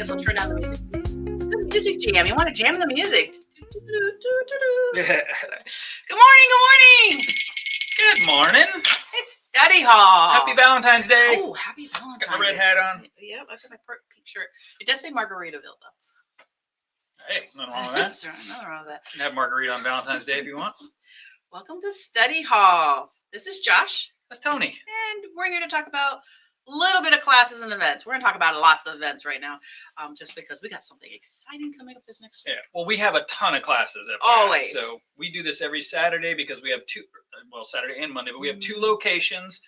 as well turn down the music. Good music jam. You want to jam the music? Good morning. Good morning. Good morning. It's study hall. Happy Valentine's Day. Oh, happy Valentine's Day. Got my red hat on. Yep, I've got my pink shirt. It does say Margaritaville though. So. Hey, nothing wrong with that. That's right, nothing wrong with that. You can have margarita on Valentine's Day if you want. Welcome to study hall. This is Josh. That's Tony. And we're here to talk about a little bit of classes and events. We're going to talk about lots of events right now, just because we got something exciting coming up this next week. Yeah, well, we have a ton of classes. Always. So we do this every Saturday because we have Saturday and Monday, but we have 2 locations.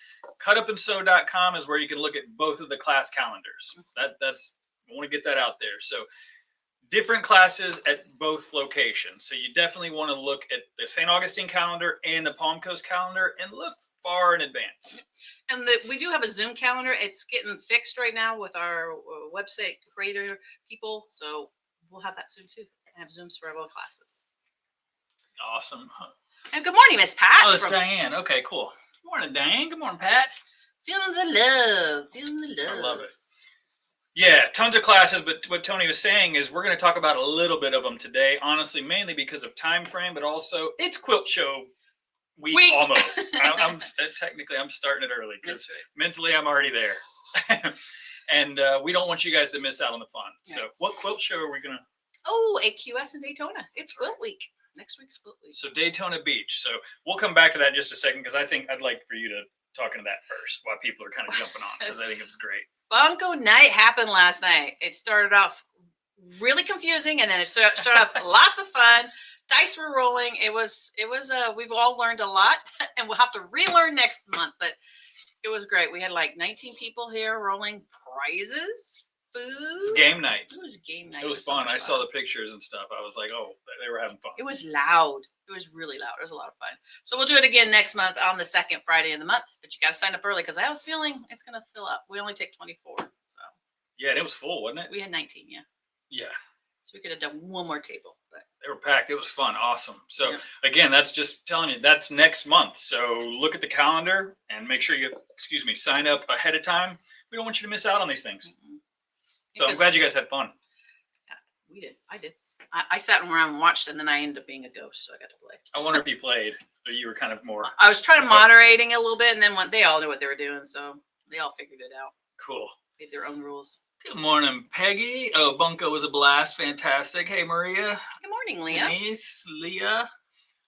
Cutupandsew.com is where you can look at both of the class calendars. That's I want to get that out there. So different classes at both locations. So you definitely want to look at the St. Augustine calendar and the Palm Coast calendar and look far in advance. And we do have a Zoom calendar. It's getting fixed right now with our website creator people. So we'll have that soon too. I have Zooms for all classes. Awesome. And good morning, Miss Pat. Oh, it's Diane. Okay, cool. Good morning, Diane. Good morning, Pat. Feeling the love. Feeling the love. I love it. Yeah, tons of classes, but what Tony was saying is we're going to talk about a little bit of them today, honestly, mainly because of time frame, but also it's quilt show week. Almost. I'm technically starting it early because mentally I'm already there. And we don't want you guys to miss out on the fun. Yeah. So what quilt show are we going to? Oh, AQS in Daytona. It's Quilt Week. Next week's Quilt Week. So Daytona Beach. So we'll come back to that in just a second because I think I'd like for you to talk into that first while people are kind of jumping on because I think it's great. Bunko night happened last night. It started off really confusing and then it started off lots of fun. Dice were rolling. It was we've all learned a lot and we'll have to relearn next month, but it was great. We had like 19 people here rolling prizes, food. It was game night. It was game night. It was fun. I saw the pictures and stuff. I was like, oh, they were having fun. It was loud. It was really loud. It was a lot of fun. So we'll do it again next month on the second Friday of the month, but you got to sign up early because I have a feeling it's going to fill up. We only take 24. So yeah, and it was full, wasn't it? We had 19. Yeah. Yeah. So we could have done one more table, but they were packed. It was fun. Awesome. So again, that's just telling you that's next month. So look at the calendar and make sure you, sign up ahead of time. We don't want you to miss out on these things. So I'm glad you guys had fun. Yeah, we did. I did. I sat around and watched, and then I ended up being a ghost, so I got to play. I wonder if you played, or you were kind of more. I was trying to moderating a little bit, and then they all knew what they were doing, so they all figured it out. Cool. Made their own rules. Good morning, Peggy. Oh, Bunko was a blast. Fantastic. Hey, Maria. Good morning, Leah. Denise, Leah.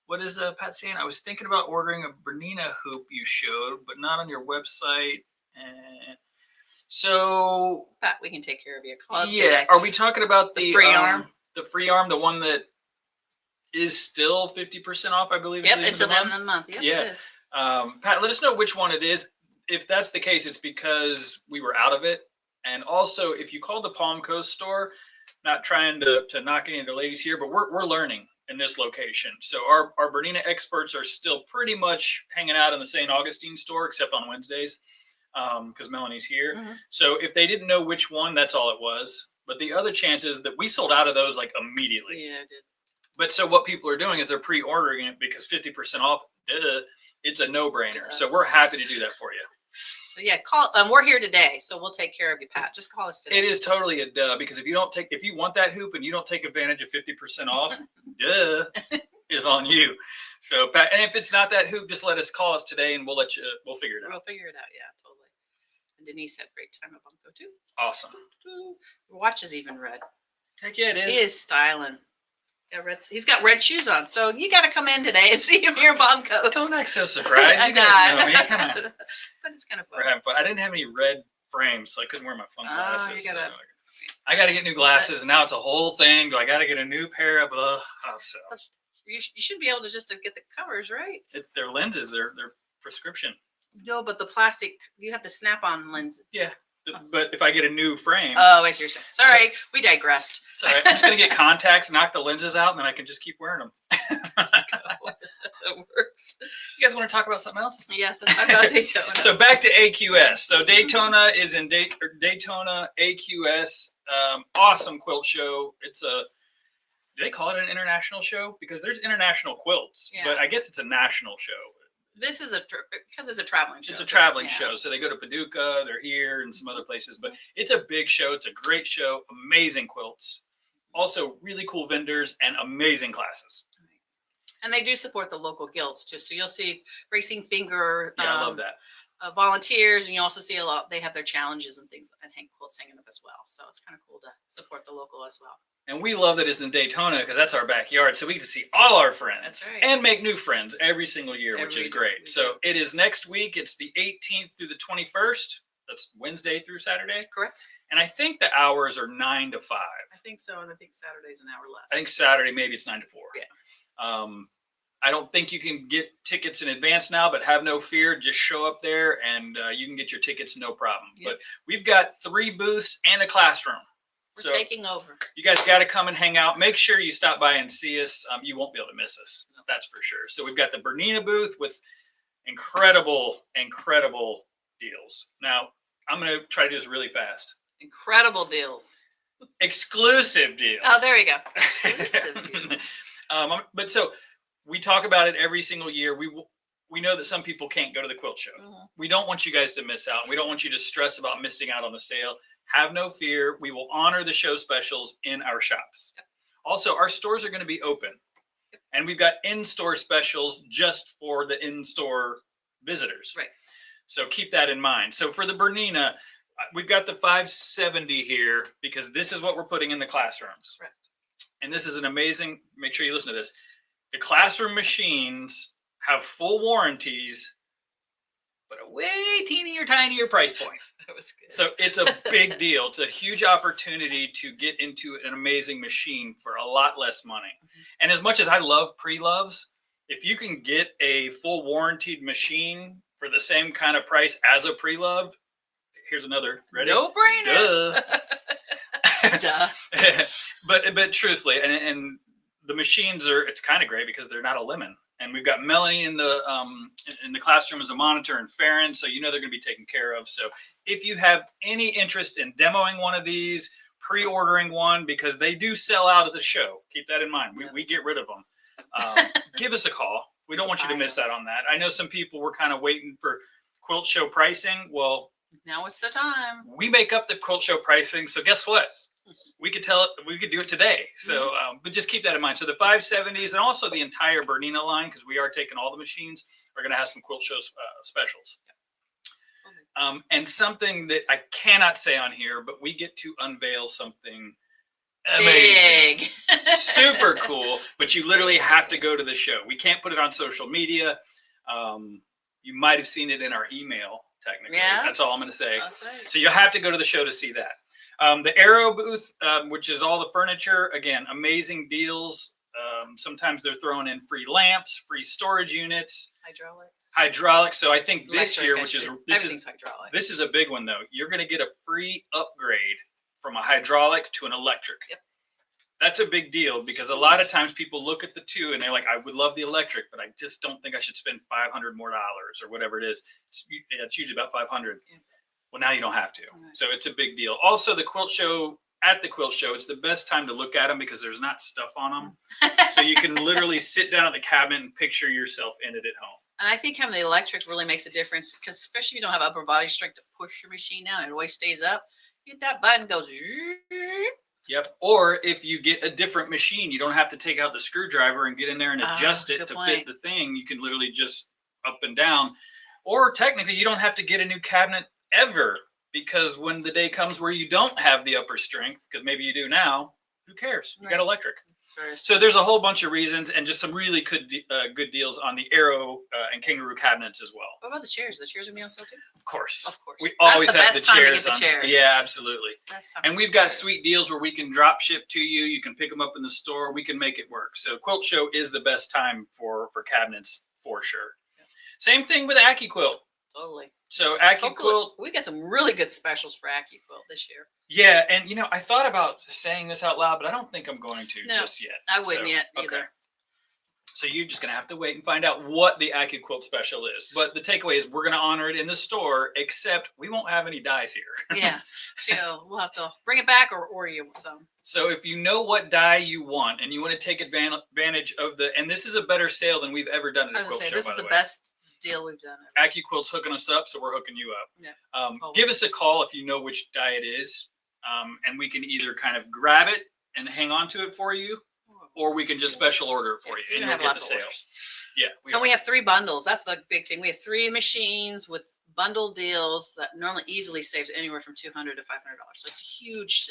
What is Pat saying? I was thinking about ordering a Bernina hoop you showed, but not on your website. And so, Pat, we can take care of you. Call us yeah. today. Are we talking about the free arm? The free arm, the one that is still 50% off, I believe. Yep, until the end of the month. Yep, yeah. It is. Pat, let us know which one it is. If that's the case, it's because we were out of it. And also, if you call the Palm Coast store, not trying to knock any of the ladies here, but we're learning in this location. So our Bernina experts are still pretty much hanging out in the St. Augustine store, except on Wednesdays, because Melanie's here. Mm-hmm. So if they didn't know which one, that's all it was. But the other chance is that we sold out of those like immediately. Yeah, I did. But so what people are doing is they're pre-ordering it because 50% off, it's a no-brainer. So we're happy to do that for you. So yeah, call. We're here today, so we'll take care of you, Pat. Just call us today. It is totally a duh because if you want that hoop and you don't take advantage of 50% off, duh is on you. So Pat, and if it's not that hoop, just call us today and we'll figure it out. We'll figure it out. Yeah, totally. And Denise had a great time at Bunko too. Awesome. Your watch is even red. Heck yeah, it is. He is styling. He's got red shoes on, so you got to come in today and see him here, Bunko. Don't act so surprised. You guys know me. Come on. But it's kind of fun. We're having fun. I didn't have any red frames, so I couldn't wear my fun glasses. You gotta, I got to get new glasses, and now it's a whole thing. Do I got to get a new pair of? You should be able to just get the covers, right? It's their lenses. They're prescription. No, but the plastic, you have the snap-on lens. Yeah. But if I get a new frame. Oh, I see what you're saying. Sorry, we digressed. It's all right. I'm just going to get contacts, knock the lenses out, and then I can just keep wearing them. That works. You guys want to talk about something else? Yeah, let's talk about Daytona. So back to AQS. So Daytona is in Daytona AQS. Awesome quilt show. Do they call it an international show? Because there's international quilts, but I guess it's a national show. this is because it's a traveling show. It's a traveling show. So they go to Paducah, they're here, and some other places. But it's a big show. It's a great show. Amazing quilts. Also, really cool vendors and amazing classes. And they do support the local guilds too. So you'll see Racing Finger. Yeah, I love that. Volunteers, and you also see a lot. They have their challenges and things, and hang quilts hanging up as well. So it's kind of cool to support the local as well. And we love that it's in Daytona because that's our backyard. So we get to see all our friends and make new friends every single year, which is great. So it is next week. It's the 18th through the 21st. That's Wednesday through Saturday. Correct. And I think the hours are 9 to 5. I think so. And I think Saturday's an hour less. I think Saturday, maybe it's 9 to 4. Yeah. I don't think you can get tickets in advance now, but have no fear. Just show up there and you can get your tickets, no problem. Yep. But we've got 3 booths and a classroom. We're taking over. You guys got to come and hang out. Make sure you stop by and see us. You won't be able to miss us. No. That's for sure. So we've got the Bernina booth with incredible deals. Now, I'm going to try to do this really fast. Incredible deals. Exclusive deals. Oh, there you go. Exclusive deals. But so we talk about it every single year. We know that some people can't go to the quilt show. Mm-hmm. We don't want you guys to miss out. We don't want you to stress about missing out on the sale. Have no fear. We will honor the show specials in our shops. Yep. Also, our stores are going to be open. Yep. And we've got in-store specials just for the in-store visitors. Right. So keep that in mind. So for the Bernina, we've got the 570 here because this is what we're putting in the classrooms. Right. And this is an amazing, make sure you listen to this. The classroom machines have full warranties, but a way tinier price point. That was good. So it's a big deal. It's a huge opportunity to get into an amazing machine for a lot less money. Mm-hmm. And as much as I love pre-loves, if you can get a full warranted machine for the same kind of price as a pre-love, here's another. Ready? No brainer. Duh. Duh. But truthfully, and the machines it's kind of great because they're not a lemon. And we've got Melanie in the classroom as a monitor and Farron, so you know they're going to be taken care of. So if you have any interest in demoing one of these, pre-ordering one, because they do sell out at the show. Keep that in mind. We get rid of them. Give us a call. We don't want you to miss out on that. I know some people were kind of waiting for quilt show pricing. Well, now it's the time. We make up the quilt show pricing. So guess what? We could do it today. So, but just keep that in mind. So the 570s and also the entire Bernina line, because we are taking all the machines, are going to have some quilt show specials. And something that I cannot say on here, but we get to unveil something amazing, super cool. But you literally have to go to the show. We can't put it on social media. You might have seen it in our email. Technically, that's all I'm going to say. So you'll have to go to the show to see that. The Aero booth, which is all the furniture, again, amazing deals. Sometimes they're throwing in free lamps, free storage units, hydraulics. So I think this year, this is a big one though. You're going to get a free upgrade from a hydraulic to an electric. Yep. That's a big deal because a lot of times people look at the two and they're like, I would love the electric, but I just don't think I should spend $500 more or whatever it is. It's usually about $500. Yeah. Well, now you don't have to. Right. So it's a big deal. Also, the quilt show, it's the best time to look at them because there's not stuff on them. So you can literally sit down at the cabinet and picture yourself in it at home. And I think having the electric really makes a difference because especially if you don't have upper body strength to push your machine down, it always stays up. You hit that button, goes. Yep. Or if you get a different machine, you don't have to take out the screwdriver and get in there and adjust it to fit the thing. You can literally just up and down. Or technically, you don't have to get a new cabinet ever, because when the day comes where you don't have the upper strength, because maybe you do now, who cares? You got electric. So there's a whole bunch of reasons and just some really good deals on the Aero and Kangaroo cabinets as well. What about the chairs? The chairs are on sale too? Of course. Of course. We always have the chairs on. Yeah, absolutely. And we've got sweet deals where we can drop ship to you. You can pick them up in the store. We can make it work. So Quilt Show is the best time for cabinets for sure. Yeah. Same thing with AccuQuilt. Totally. So AccuQuilt, we got some really good specials for AccuQuilt this year. Yeah, and I thought about saying this out loud, but I don't think I'm going to just yet. I wouldn't yet either. Okay. So you're just gonna have to wait and find out what the AccuQuilt special is. But the takeaway is we're gonna honor it in the store, except we won't have any dies here. Yeah, so we'll have to bring it back or order you some. So if you know what die you want and you want to take advantage of and this is a better sale than we've ever done at a Quilt Show. This is the best deal we've done. AccuQuilt's hooking us up, so we're hooking you up. Yeah. Give us a call if you know which die it is, and we can either kind of grab it and hang on to it for you, or we can just special order it for you, and you'll get the sales. Yeah. We have 3 bundles. That's the big thing. We have 3 machines with bundle deals that normally easily saves anywhere from $200 to $500. So it's huge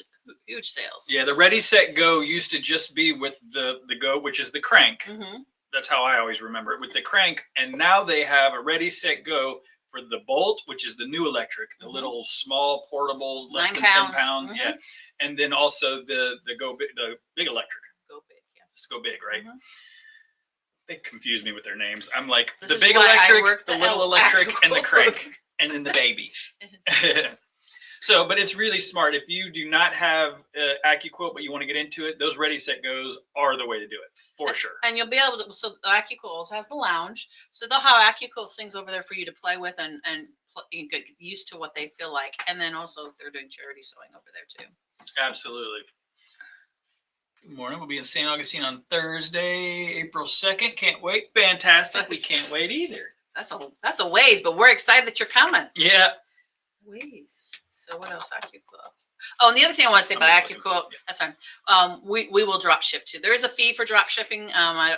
sales. Yeah, the Ready Set Go used to just be with the Go, which is the crank. That's how I always remember it, with the crank. And now they have a Ready Set Go for the Bolt, which is the new electric, the little small portable, less than 10 pounds. Yeah, and then also the big electric. Go big, yeah. Just Go Big, right? They confuse me with their names. I'm like the This big is why I electric, work the the little L electric, and the AccuQuilt. crank, and then the baby. So, but it's really smart. If you do not have AccuQuilt, but you want to get into it, those Ready Set Goes are the way to do it, for sure. And you'll be able to, so AccuQuilt also has the lounge. So they'll have AccuQuilt things over there for you to play with and you get used to what they feel like. And then also they're doing charity sewing over there too. Absolutely. Good morning. We'll be in St. Augustine on Thursday, April 2nd. Can't wait. Fantastic. We can't wait either. That's a ways, but we're excited that you're coming. Yeah. Ways. So what else? AccuQuilt. Oh, and the other thing I want to say about AccuQuilt, that's fine. We will drop ship too. There is a fee for drop shipping. I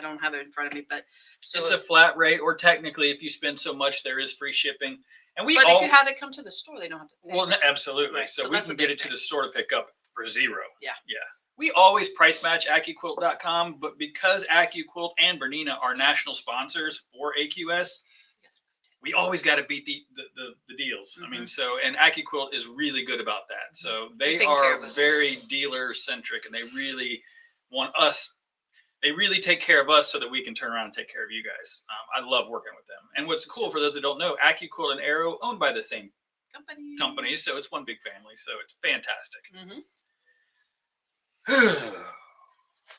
don't have it in front of me, but so it's a flat rate, or technically, if you spend so much, there is free shipping. And but if you have it come to the store, they don't have to pay. Well, no, absolutely. Right. So we can get it to the store to pick up for $0. Yeah. Yeah. We always price match AccuQuilt.com, but because AccuQuilt and Bernina are national sponsors for AQS, we always got to beat the deals. I mean, so, and AccuQuilt is really good about that. So they are very dealer centric, and they really want us. They really take care of us so that we can turn around and take care of you guys. I love working with them. And what's cool, for those that don't know, AccuQuilt and Arrow owned by the same company, so it's one big family. So it's fantastic.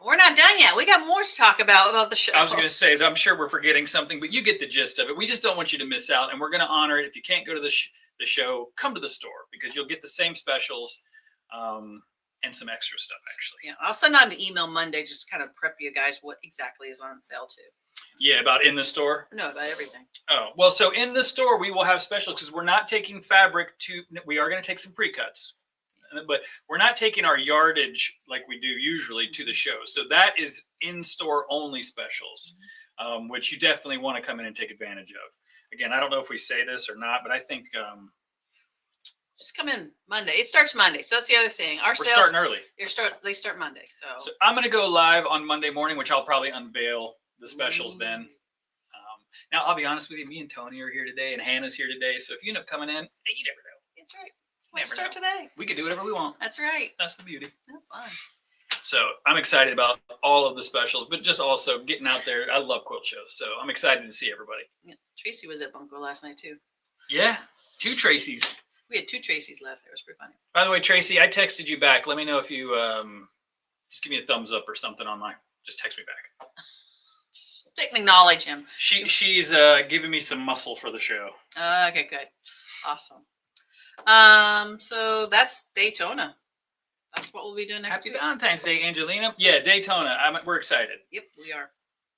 We're not done yet. We got more to talk about the show. I was going to say, I'm sure we're forgetting something, but you get the gist of it. We just don't want you to miss out, and we're going to honor it. If you can't go to the show, come to the store, because you'll get the same specials and some extra stuff, actually. Yeah, I'll send out an email Monday just to kind of prep you guys what exactly is on sale too. Yeah, about in the store? No, about everything. Oh, well, so in the store, we will have specials, because we're not taking fabric we are going to take some pre-cuts. But we're not taking our yardage like we do usually to the show. So that is in-store only specials, which you definitely want to come in and take advantage of. Again, I don't know if we say this or not, but I think just come in Monday. It starts Monday, so that's the other thing. We're starting early. They start Monday. So I'm going to go live on Monday morning, which I'll probably unveil the specials then. Now, I'll be honest with you, me and Tony are here today, and Hannah's here today. So if you end up coming in, hey, you never know. That's right. We start today. We can do whatever we want. That's right. That's the beauty. Have fun. So I'm excited about all of the specials, but just also getting out there. I love quilt shows, so I'm excited to see everybody. Yeah. Tracy was at Bunko last night too. Yeah, 2 Tracys. We had 2 Tracys last night. It was pretty funny. By the way, Tracy, I texted you back. Let me know if you just give me a thumbs up or something on my. Just text me back. Just acknowledge him. She's giving me some muscle for the show. Okay, good, awesome. So that's Daytona. That's what we'll be doing next week. Happy Valentine's Day, Angelina. Yeah, Daytona. We're excited. Yep, we are.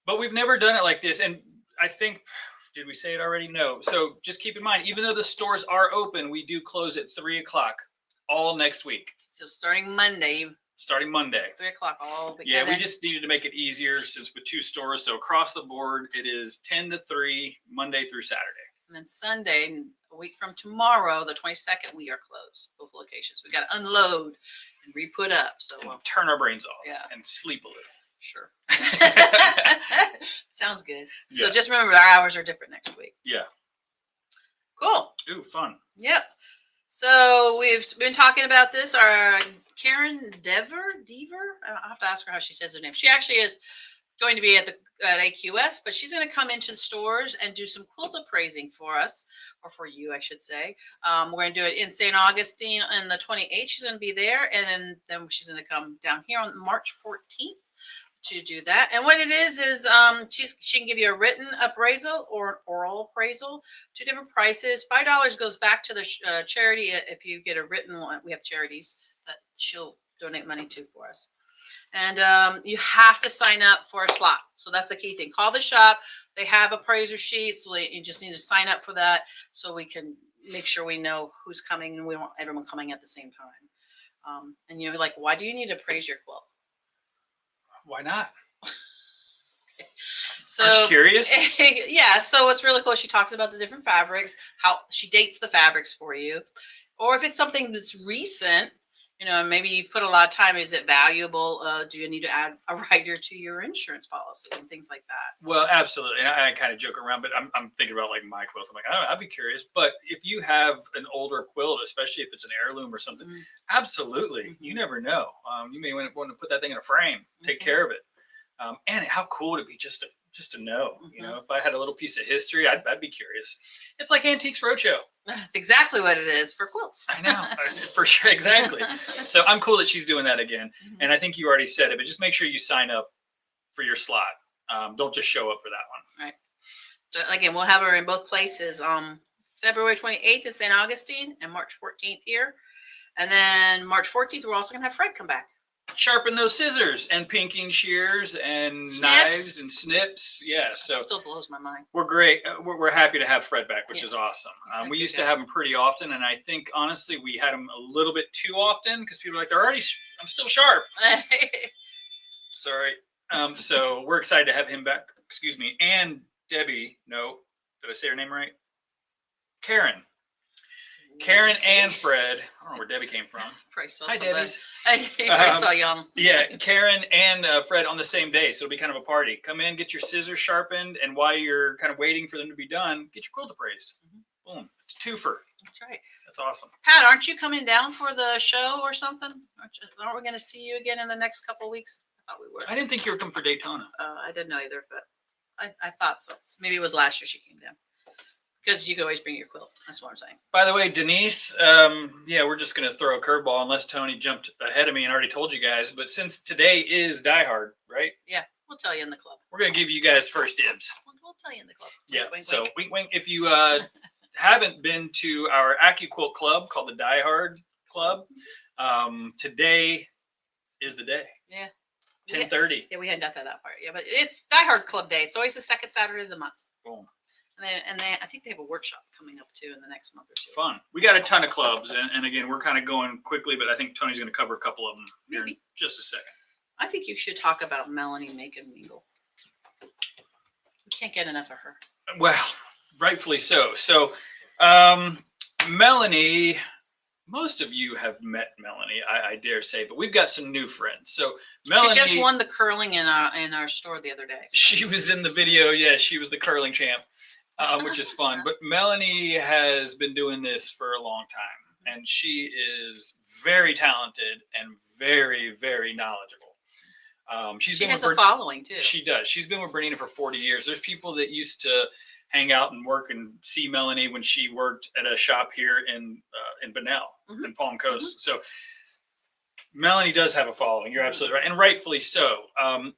But we've never done it like this. And I think, did we say it already? No. So just keep in mind, even though the stores are open, we do close at 3:00 all next week. So starting Monday. Starting Monday. 3:00 all. Yeah, we just needed to make it easier since with 2 stores. So across the board, it is 10 to 3, Monday through Saturday. And then Sunday, a week from tomorrow, the 22nd, we are closed. Both locations. We got to unload and re-put up. So we'll turn our brains off and sleep a little. Sure. Sounds good. Yeah. So just remember, our hours are different next week. Yeah. Cool. Ooh, fun. Yep. So we've been talking about this. Our Karen Dever, I have to ask her how she says her name. She actually is going to be at AQS, but she's going to come into the stores and do some quilt appraising for us, or for you, I should say. We're going to do it in St. Augustine on the 28th. She's going to be there, and then she's going to come down here on March 14th to do that. And what it is she can give you a written appraisal or an oral appraisal, 2 different prices. $5 goes back to the charity if you get a written one. We have charities that she'll donate money to for us. And you have to sign up for a slot. So that's the key thing. Call the shop, They have appraiser sheets. So you just need to sign up for that so we can make sure we know who's coming and we don't want everyone coming at the same time. And you're like, why do you need to appraise your quilt? Why not? So Aren't you curious? yeah, so it's really cool. She talks about the different fabrics, how she dates the fabrics for you. Or if it's something that's recent, maybe you've put a lot of time, is it valuable? Do you need to add a rider to your insurance policy and things like that? Well, absolutely. And I kind of joke around, but I'm thinking about like my quilts. I'm like, I don't know, I'd be curious. But if you have an older quilt, especially if it's an heirloom or something, absolutely. You never know. You may want to put that thing in a frame, take care of it. And how cool would it be just to know, if I had a little piece of history, I'd be curious. It's like Antiques Roadshow. That's exactly what it is for quilts. I know, for sure. Exactly. So I'm cool that she's doing that again. And I think you already said it, but just make sure you sign up for your slot. Don't just show up for that one. Right. So again, we'll have her in both places. February 28th in St. Augustine and March 14th here. And then March 14th, we're also going to have Fred come back. Sharpen those scissors and pinking shears and knives and snips. Yeah, so it still blows my mind. We're great. We're happy to have Fred back, which is awesome. We used to have him pretty often, and I think honestly we had him a little bit too often because people are like, they're already. I'm still sharp. Sorry. So we're excited to have him back. Excuse me, and Debbie. No, did I say her name right? Karen and Fred. I don't know where Debbie came from. Hi, Debbie. I saw young. Yeah, Karen and Fred on the same day. So it'll be kind of a party. Come in, get your scissors sharpened, and while you're kind of waiting for them to be done, get your quilt appraised. Boom. It's a twofer. That's right. That's awesome. Pat, aren't you coming down for the show or something? Aren't we going to see you again in the next couple of weeks? I thought we were. I didn't think you were coming for Daytona. I didn't know either, but I thought so. Maybe it was last year she came down. Because you can always bring your quilt. That's what I'm saying. By the way, Denise, we're just going to throw a curveball unless Toni jumped ahead of me and already told you guys. But since today is Die Hard, right? Yeah, we'll tell you in the club. We're going to give you guys first dibs. We'll tell you in the club. Yeah, wink, so wink, wink. If you haven't been to our AccuQuilt club called the Die Hard Club, today is the day. Yeah. 10:30. Yeah, we hadn't done that part. Yeah, but it's Die Hard Club Day. It's always the second Saturday of the month. Boom. And I think they have a workshop coming up too in the next month or two. Fun. We got a ton of clubs, and again, we're kind of going quickly, but I think Toni's going to cover a couple of them here in just a second. I think you should talk about Melanie Make and Mingle. We can't get enough of her. Well, rightfully so. So, Melanie, most of you have met Melanie, I dare say, but we've got some new friends. So Melanie, she just won the curling in our store the other day. She was in the video. Yeah, she was the curling champ. Which is fun. But Melanie has been doing this for a long time, and she is very talented and very, very knowledgeable. She has a following too. She does. She's been with Bernina for 40 years. There's people that used to hang out and work and see Melanie when she worked at a shop here in Bunnell, in Palm Coast. So Melanie does have a following. You're absolutely right, and rightfully so.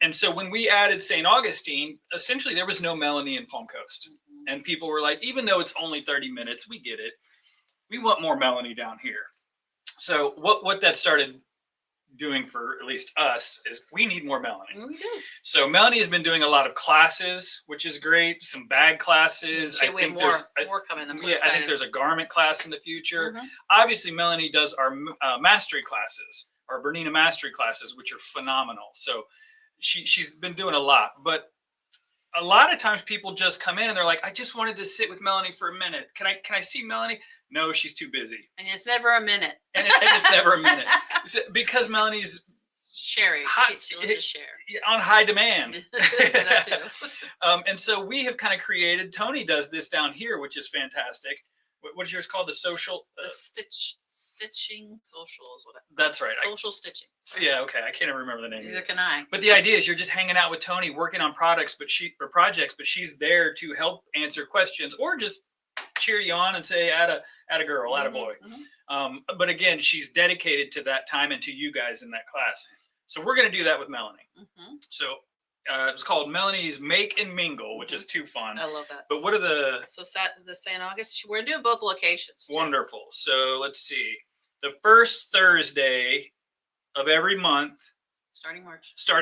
And so when we added St. Augustine, essentially there was no Melanie in Palm Coast. And people were like, even though it's only 30 minutes, we get it. We want more Melanie down here. So what that started doing for at least us is we need more Melanie. We do. So Melanie has been doing a lot of classes, which is great. Some bag classes. I think there's more coming. I'm so excited. I think there's a garment class in the future. Obviously, Melanie does our mastery classes, our Bernina mastery classes, which are phenomenal. So she's been doing a lot, but a lot of times people just come in and they're like, I just wanted to sit with Melanie for a minute. Can I see Melanie? No, she's too busy. And it's never a minute. And it's never a minute. Because Melanie's Sherry. She loves to share. On high demand. That too. And so we have kind of created, Toni does this down here, which is fantastic. What's yours called? The social? The stitching social is what that's right. Social stitching. Yeah, okay. I can't even remember the name. Neither can I. But the idea is you're just hanging out with Toni, working on projects, but she's there to help answer questions or just cheer you on and say, add a girl, add a boy. But again, she's dedicated to that time and to you guys in that class. So we're going to do that with Melanie. So it's called Melanie's Make and Mingle, which is too fun. I love that. But what are the St. August? We're doing both locations. Too. Wonderful. So let's see. The first Thursday of every month, starting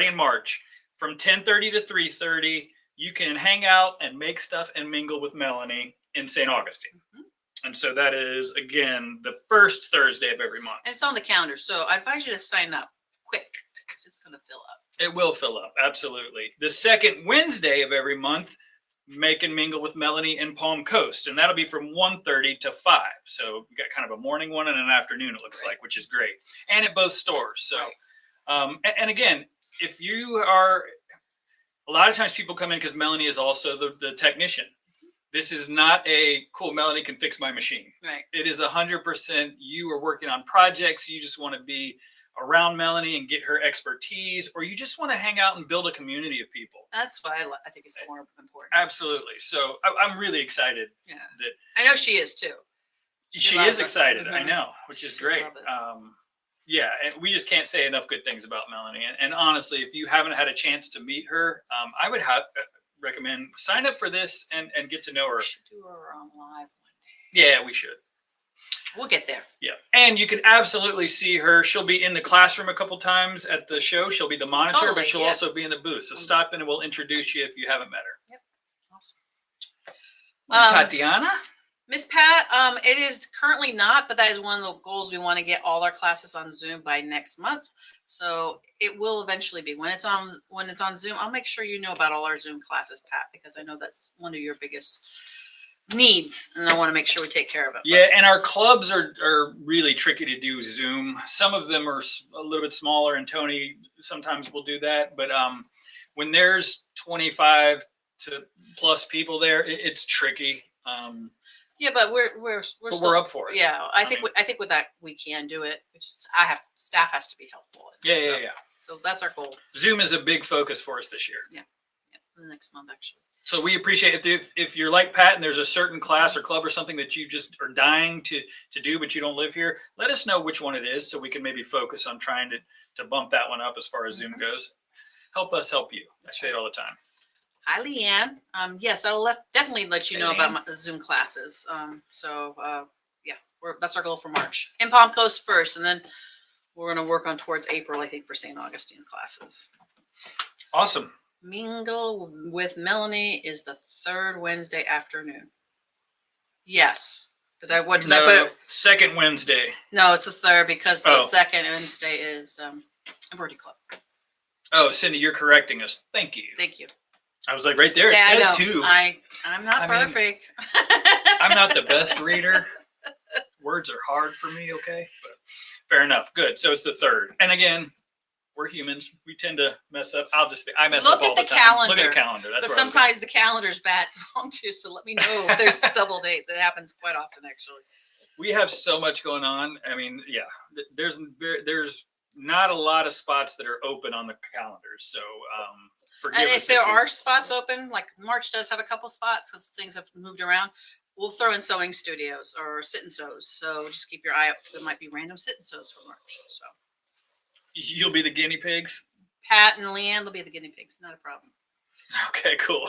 in March, from 10:30 to 3:30, you can hang out and make stuff and mingle with Melanie in St. Augustine. Mhm. And so that is, again, the first Thursday of every month. And it's on the calendar, so I advise you to sign up quick because it's going to fill up. It will fill up, absolutely. The second Wednesday of every month, make and mingle with Melanie in Palm Coast, and that'll be from 1:30 to 5. So we got kind of a morning one and an afternoon, it looks like, which is great, and at both stores. So and again, if you are, a lot of times people come in because Melanie is also the technician. This is not a cool, Melanie can fix my machine. Right. It is 100% you are working on projects. You just want to be around Melanie and get her expertise, or you just want to hang out and build a community of people. That's why I think it's more important. Absolutely. So I'm really excited. Yeah. That I know she is too. she is excited. Mm-hmm. I know, which is great. Yeah, and we just can't say enough good things about Melanie. And honestly, if you haven't had a chance to meet her, I would recommend sign up for this and get to know her. We should do her on live one day. Yeah, we should. We'll get there. Yeah, and you can absolutely see her. She'll be in the classroom a couple times at the show. She'll be the monitor, Totally, but she'll yeah. also be in the booth. So stop in and we'll introduce you if you haven't met her. Yep. Awesome. Tatiana? Miss Pat, it is currently not, but that is one of the goals. We want to get all our classes on Zoom by next month. So it will eventually be. When it's on Zoom, I'll make sure you know about all our Zoom classes, Pat, because I know that's one of your biggest needs, and I want to make sure we take care of it. Yeah, and our clubs are really tricky to do Zoom. Some of them are a little bit smaller, and Tony sometimes will do that. But when there's 25 to plus people there, it's tricky. Yeah, but we're still up for it. Yeah, I think with that we can do it. Staff has to be helpful. Yeah. So that's our goal. Zoom is a big focus for us this year. Yeah, for the next month actually. So we appreciate if you're like Pat and there's a certain class or club or something that you just are dying to do, but you don't live here, let us know which one it is so we can maybe focus on trying to bump that one up as far as Zoom goes. Help us help you. I say it all the time. Hi, Leanne. Yes, I will definitely let you know Leanne. about my Zoom classes. Yeah, that's our goal for March. In Palm Coast first, and then we're going to work on towards April, I think, for St. Augustine classes. Awesome. Mingle with Melanie is the third Wednesday afternoon. Yes. Did I put it? Second Wednesday. No, it's the third because the second Wednesday is Embroidery Club. Oh, Cindy, you're correcting us. Thank you. Thank you. I was like, right there, Yeah, it says 2. I'm not perfect. I'm not the best reader. Words are hard for me, okay? But fair enough. Good. So it's the third. And again, we're humans. We tend to mess up. I mess up all the time. Calendar. Look at the calendar. That's but sometimes the calendar's bad wrong too. So let me know if there's double dates. It happens quite often, actually. We have so much going on. I mean, yeah, there's not a lot of spots that are open on the calendars. So and if there are spots open, like March does have a couple spots because things have moved around, we'll throw in sewing studios or sit and sews. So just keep your eye out. There might be random sit and sews for March. So you'll be the guinea pigs. Pat and Leanne will be the guinea pigs. Not a problem. Okay, cool.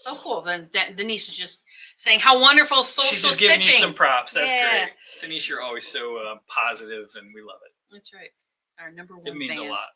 Oh, cool. Then Denise is just saying how wonderful social She's just stitching. giving you some props. That's Yeah. great. Denise, you're always so positive, and we love it. That's right. Our number one It means fan. a lot.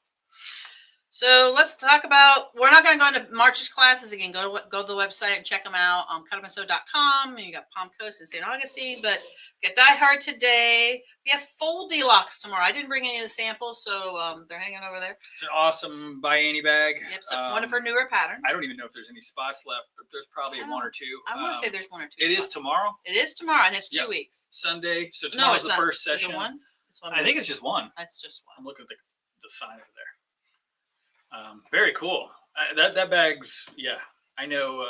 So let's talk about, we're not going to go into March's classes again. Go to the website and check them out on cutupandsew.com. And you got Palm Coast and St. Augustine, but we got Die Hard today. We have Foldy Locks tomorrow. I didn't bring any of the samples, so they're hanging over there. It's an awesome buy any bag. Yep, so one of her newer patterns. I don't even know if there's any spots left, but there's probably one or two. I want to say there's one or two. It spots. is tomorrow? It is tomorrow, and it's 2 weeks. Sunday. So tomorrow's the first session. Is it one? It's one. I think it's just one. That's just one. I'm looking at the sign over there. Very cool. That bag's, yeah. I know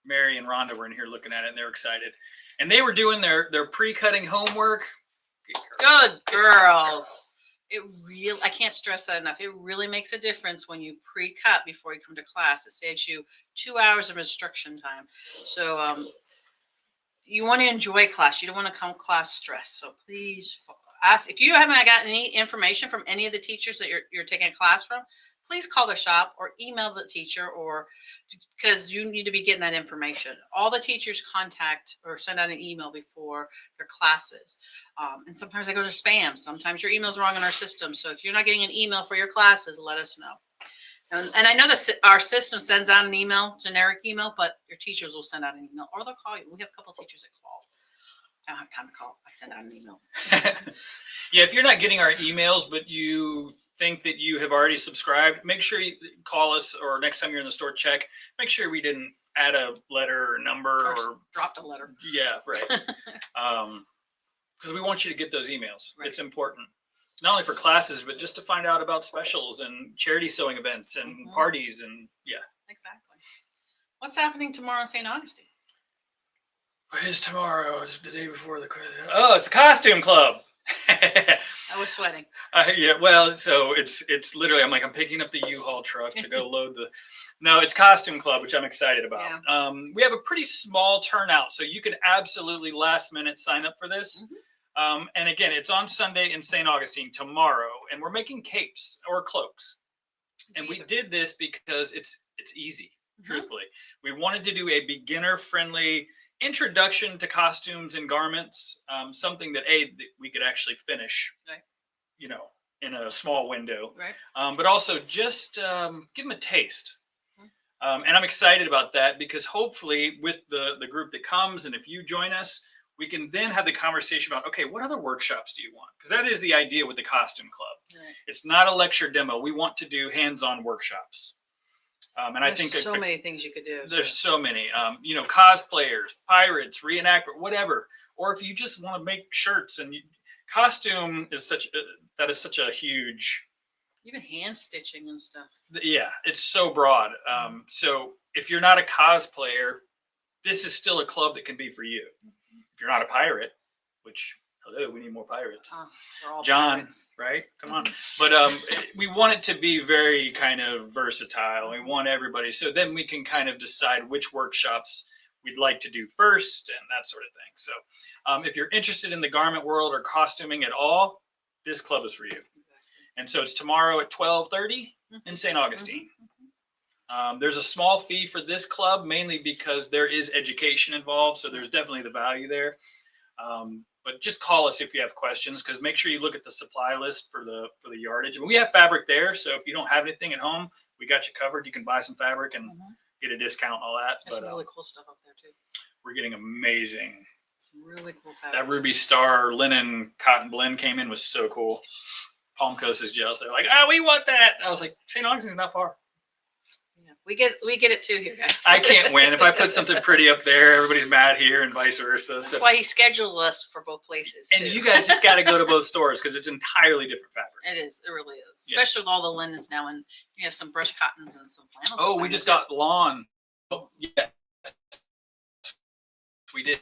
Mary and Rhonda were in here looking at it, and they were excited. And they were doing their pre-cutting homework. Good girls. I can't stress that enough. It really makes a difference when you pre-cut before you come to class. It saves you 2 hours of instruction time. So you want to enjoy class. You don't want to come class stressed. So please ask. If you haven't gotten any information from any of the teachers that you're taking a class from, please call the shop or email the teacher, or because you need to be getting that information. All the teachers contact or send out an email before their classes. And sometimes they go to spam. Sometimes your email's wrong in our system. So if you're not getting an email for your classes, let us know. And I know our system sends out an email, generic email, but your teachers will send out an email or they'll call you. We have a couple of teachers that call. I don't have time to call. I send out an email. Yeah, if you're not getting our emails, but you think that you have already subscribed, make sure you call us, or next time you're in the store, check. Make sure we didn't add a letter or number or dropped a letter. Yeah, right. Because we want you to get those emails. Right. It's important, not only for classes, but just to find out about specials and charity sewing events and parties and Exactly. What's happening tomorrow in St. Augustine? What is tomorrow? It's the day before the credit. Oh, it's a costume club. I was sweating. Yeah, well, so it's literally, I'm picking up the U-Haul truck to go load the. No, it's costume club, which I'm excited about. Yeah. We have a pretty small turnout, so you can absolutely last minute sign up for this. And again, it's on Sunday in St. Augustine tomorrow, and we're making capes or cloaks. And we did this because it's easy. Truthfully, we wanted to do a beginner-friendly introduction to costumes and garments, something that we could actually finish, right, in a small window, right, but also just give them a taste. And I'm excited about that because hopefully with the group that comes, and if you join us, we can then have the conversation about, okay, what other workshops do you want? Because that is the idea with the costume club. Right. It's not a lecture demo. We want to do hands-on workshops. And I think so many things you could do. There's so many, cosplayers, pirates, reenactment, whatever. Or if you just want to make shirts, and costume is such a huge. Even hand stitching and stuff. Yeah, it's so broad. So if you're not a cosplayer, this is still a club that can be for you. If you're not a pirate, which, hello, we need more pirates. John, pirates. Right? Come on. But we want it to be very kind of versatile. We want everybody. So then we can kind of decide which workshops we'd like to do first and that sort of thing. So if you're interested in the garment world or costuming at all, this club is for you. And so it's tomorrow at 12:30 in St. Augustine. There's a small fee for this club, mainly because there is education involved. So there's definitely the value there. But just call us if you have questions, because make sure you look at the supply list for the yardage. And we have fabric there. So if you don't have anything at home, we got you covered. You can buy some fabric and get a discount and all that. There's some really cool stuff up there too. We're getting amazing. Some really cool fabric. That Ruby Star linen cotton blend came in, was so cool. Palm Coast is jealous. They're like, we want that. I was like, St. Augustine's not far. Yeah, we get it too here, guys. I can't win. If I put something pretty up there, everybody's mad here and vice versa. That's why he scheduled us for both places too. And you guys just got to go to both stores because it's entirely different fabric. It is. It really is. Especially with all the linens now, and you have some brush cottons and some flannels. Oh, we just got lawn. Oh, yeah. We did.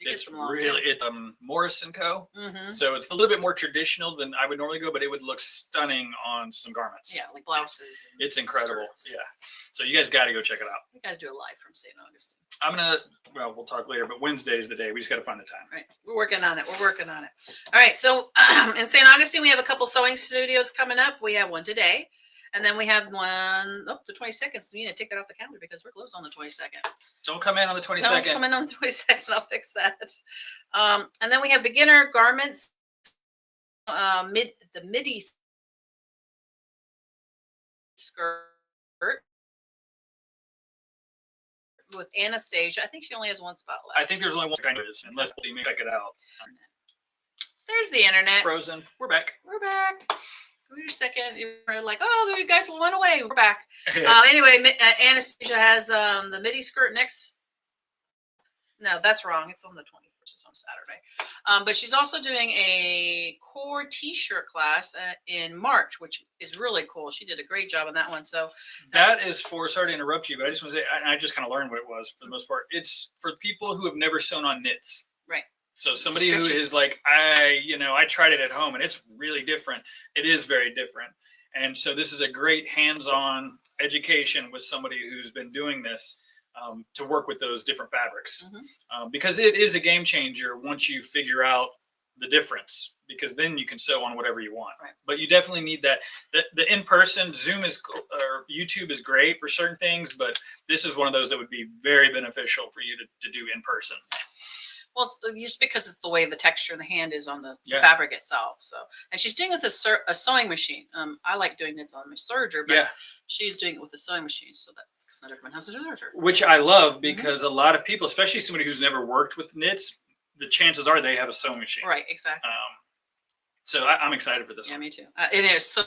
It's really, it's Morris & Co. So it's a little bit more traditional than I would normally go, but it would look stunning on some garments. Yeah, like blouses. It's incredible. skirts. Yeah. So you guys got to go check it out. We got to do a live from St. Augustine. We'll talk later, but Wednesday is the day. We just got to find the time. Right. We're working on it. All right. So in St. Augustine, we have a couple sewing studios coming up. We have one today. And then we have one, the 22nd. So you need to take that off the calendar because we're closed on the 22nd. Don't come in on the 22nd. Don't come in on the 22nd. I'll fix that. And then we have beginner garments, the midi skirt with Anastasia. I think she only has one spot left. I think there's only one kind of is, unless you may check it out. There's the internet. Frozen. We're back. Wait a second. You're like, you guys went away. We're back. Anyway, Anastasia has the midi skirt next. No, that's wrong. It's on the 21st. It's on Saturday. But she's also doing a core t-shirt class in March, which is really cool. She did a great job on that one. So that is for, sorry to interrupt you, but I just want to say, I just kind of learned what it was for the most part. It's for people who have never sewn on knits. Right. So somebody who is like, I tried it at home and it's really different. It is very different. And so this is a great hands-on education with somebody who's been doing this to work with those different fabrics. Because it is a game changer once you figure out the difference, because then you can sew on whatever you want. Right. But you definitely need that. The in-person Zoom is or YouTube is great for certain things, but this is one of those that would be very beneficial for you to do in person. Well, it's just because it's the way the texture and the hand is on the Yeah. fabric itself. So, and she's doing it with a sewing machine. I like doing it on my serger, but Yeah. she's doing it with a sewing machine. So that's because not everyone has a serger. Which I love because a lot of people, especially somebody who's never worked with knits, the chances are they have a sewing machine. Right, exactly. So I'm excited for this Yeah, one. me too. It is so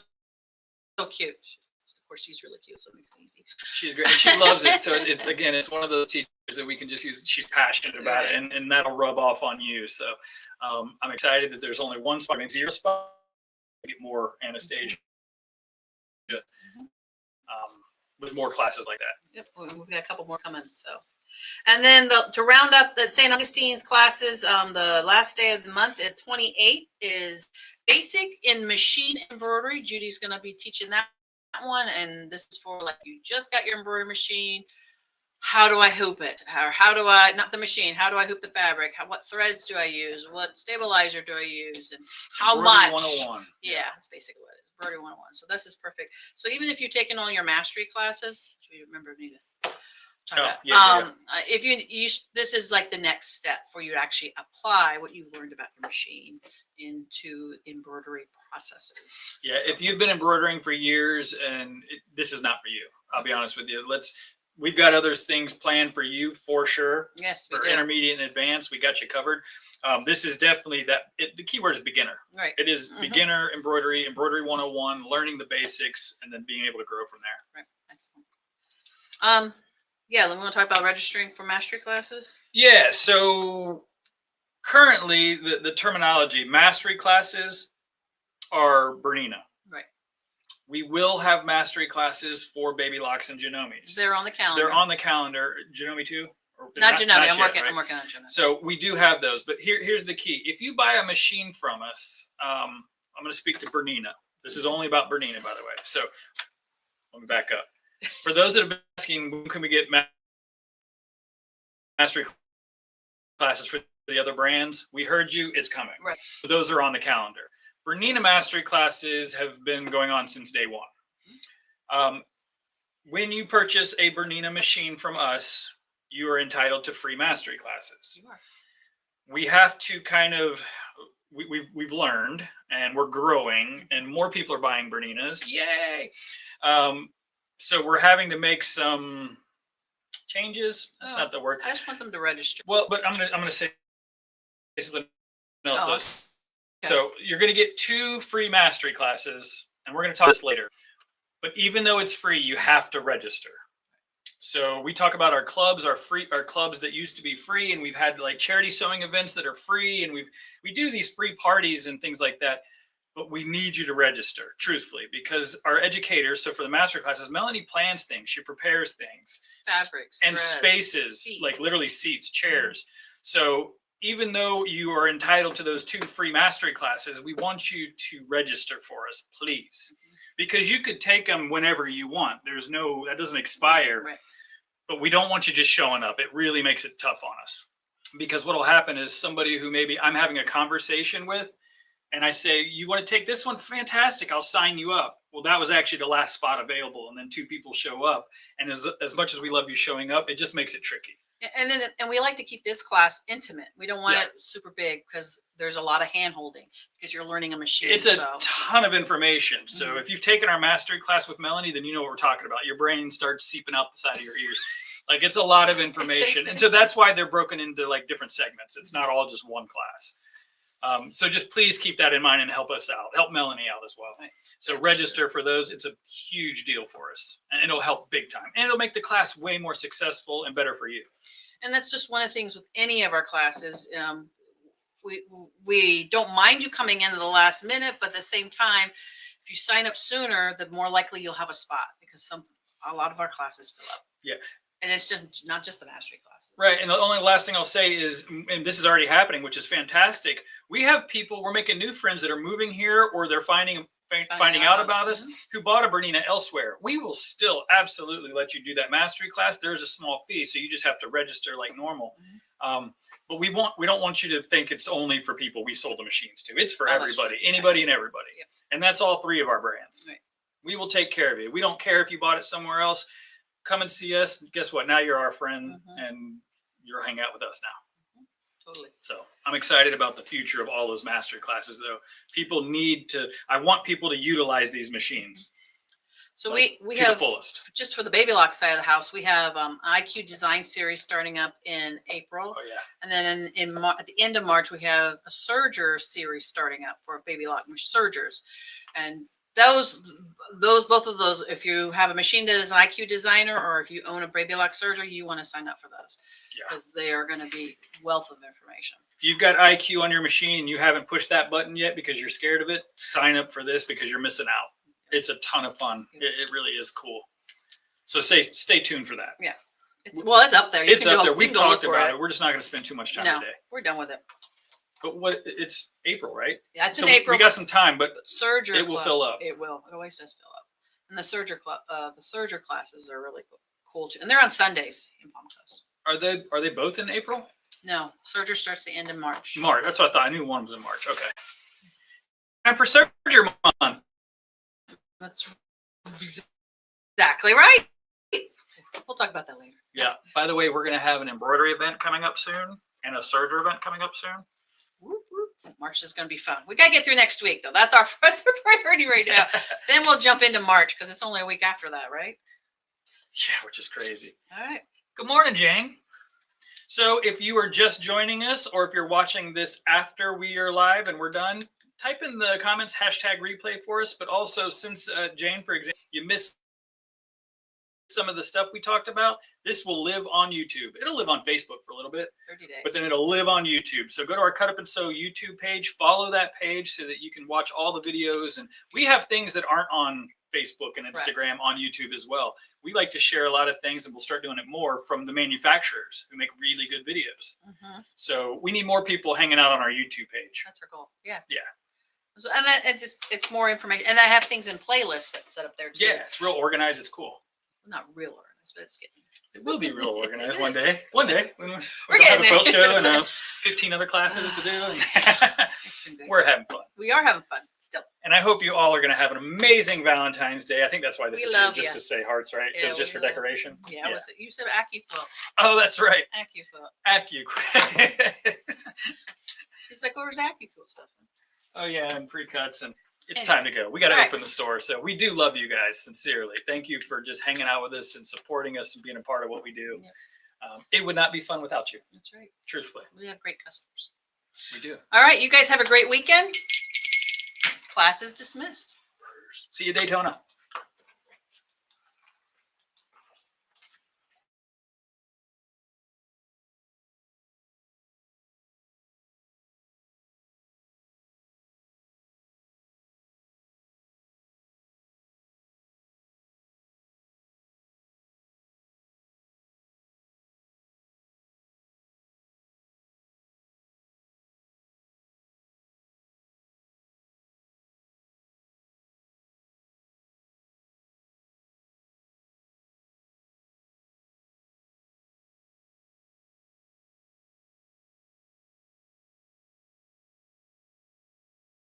cute. Of course, she's really cute, so it makes it easy. She's great. And she loves it. So it's one of those teachers that we can just use. She's passionate about it, and that'll rub off on you. So I'm excited that there's only one spot. I mean, 0 spot. Get more Anastasia. With more classes like that. Yep, we've got a couple more coming. So, and then to round up the St. Augustine's classes, the last day of the month at 28th is basic in machine embroidery. Judy's going to be teaching that one, and this is for like you just got your embroidery machine. How do I hoop it? How do I, not the machine, how do I hoop the fabric? What threads do I use? What stabilizer do I use? And how Embroidery much? 101. Yeah, that's basically what it is. Embroidery 101. So this is perfect. So even if you're taking all your mastery classes, which we remember me to talk about, if you this is like the next step for you to actually apply what you've learned about your machine into embroidery processes. Yeah, if you've been embroidering for years and this is not for you, I'll be honest with you. We've got other things planned for you for sure. Yes, for intermediate and advanced, we got you covered. This is definitely the key word is beginner. Right. It is beginner embroidery 101, learning the basics, and then being able to grow from there. Right. Excellent. Yeah, then we want to talk about registering for mastery classes. Yeah. So currently, the terminology mastery classes are Bernina. Right. We will have mastery classes for Baby Locks and Genomes. They're on the calendar. They're on the calendar. Genome too? Not Genome. I'm working on Genome. So we do have those. But here's the key. If you buy a machine from us, I'm going to speak to Bernina. This is only about Bernina, by the way. So let me back up. For those that have been asking, when can we get mastery classes for the other brands? We heard you. It's coming. Right. So those are on the calendar. Bernina mastery classes have been going on since day one. When you purchase a Bernina machine from us, you are entitled to free mastery classes. You are. We have to kind of, we've learned and we're growing and more people are buying Berninas. Yay. So we're having to make some changes. That's not the word. I just want them to register. Well, but I'm gonna say something else. So you're going to get 2 free mastery classes, and we're going to talk this later. But even though it's free, you have to register. So we talk about our clubs, our clubs that used to be free, and we've had like charity sewing events that are free, and we do these free parties and things like that. But we need you to register, truthfully, because our educators. So for the master classes, Melanie plans things, she prepares things, fabrics and threads, spaces, seat. like literally seats, chairs. So even though you are entitled to those 2 free mastery classes, we want you to register for us, please. Because you could take them whenever you want. That doesn't expire. Right. But we don't want you just showing up. It really makes it tough on us. Because what will happen is somebody who maybe I'm having a conversation with, and I say, you want to take this one? Fantastic. I'll sign you up. Well, that was actually the last spot available. And then 2 people show up. And as much as we love you showing up, it just makes it tricky. And we like to keep this class intimate. We don't want it super big because there's a lot of hand holding because you're learning a machine. It's a ton of information. So if you've taken our mastery class with Melanie, then you know what we're talking about. Your brain starts seeping out the side of your ears. Like it's a lot of information. And so that's why they're broken into like different segments. It's not all just one class. So just please keep that in mind and help us out. Help Melanie out as well. Right. So register for those. It's a huge deal for us. And it'll help big time. And it'll make the class way more successful and better for you. And that's just one of the things with any of our classes. We don't mind you coming in at the last minute, but at the same time, if you sign up sooner, the more likely you'll have a spot because a lot of our classes fill up. Yeah. And it's just not just the mastery classes. Right. And the only last thing I'll say is, and this is already happening, which is fantastic. We have people, we're making new friends that are moving here or they're finding out about us who bought a Bernina elsewhere. We will still absolutely let you do that mastery class. There's a small fee, so you just have to register like normal. But we don't want you to think it's only for people we sold the machines to. It's for everybody, anybody and everybody. Yep. And that's all 3 of our brands. Right. We will take care of you. We don't care if you bought it somewhere else. Come and see us. Guess what? Now you're our friend and you're hanging out with us now. Totally. So I'm excited about the future of all those master classes, though. People need to. I want people to utilize these machines. So like, we to have the fullest. just for the baby lock side of the house, we have IQ Design Series starting up in April, Oh yeah. and then at the end of March we have a Serger series starting up for baby lock sergers, and both of those, if you have a machine that is an IQ designer or if you own a baby lock serger, you want to sign up for those because they are going to be wealth of information. If you've got IQ on your machine and you haven't pushed that button yet because you're scared of it, sign up for this because you're missing out. It's a ton of fun. It really is cool. So stay tuned for that. Yeah. It's up there. It's up there. We've talked about it. We're just not going to spend too much time today. We're done with it. But it's April, right? Yeah, it's in April. We got some time, but Serger it will fill up. It will. It always does fill up. And the Serger classes are really cool too. And they're on Sundays in Palm Coast. Are they both in April? No, Serger starts the end of March. March. That's what I thought. I knew one was in March. Okay. Time for Serger month. That's exactly right. We'll talk about that later. Yeah. By the way, we're going to have an embroidery event coming up soon and a Serger event coming up soon. Whoop, whoop. March is going to be fun. We got to get through next week, though. That's our priority right now. Then we'll jump into March because it's only a week after that, right? Yeah, which is crazy. All right. Good morning, Jane. So if you are just joining us or if you're watching this after we are live and we're done, type in the comments #replay for us. But also, since Jane, for example, you missed some of the stuff we talked about, this will live on YouTube. It'll live on Facebook for a little bit, 30 days. but then it'll live on YouTube. So go to our Cut Up and Sew YouTube page, follow that page so that you can watch all the videos. And we have things that aren't on Facebook and Instagram on YouTube as well. We like to share a lot of things, and we'll start doing it more from the manufacturers who make really good videos. Mm-hmm. So we need more people hanging out on our YouTube page. That's our goal. Yeah. Yeah. So, and it's more information. And I have things in playlists that set up there too. Yeah, it's real organized. It's cool. Not real organized, but it's getting. It will be real organized one day. One day. We're getting have a quilt there. show and 15 other classes to do. And It's been good. we're having fun. We are having fun still. And I hope you all are going to have an amazing Valentine's Day. I think that's why this We is here, love just ya. to say hearts, right? It was just for decoration. Yeah. You said AccuQuilt. Oh, that's right. AccuQuilt. AccuQuilt. He's like, where's AccuQuilt stuff? Oh, yeah, and pre-cuts. And it's time to go. We got to open the store. So we do love you guys, sincerely. Thank you for just hanging out with us and supporting us and being a part of what we do. Yep. It would not be fun without you. That's right. Truthfully. We have great customers. We do. All right. You guys have a great weekend. Class is dismissed. See you, Daytona.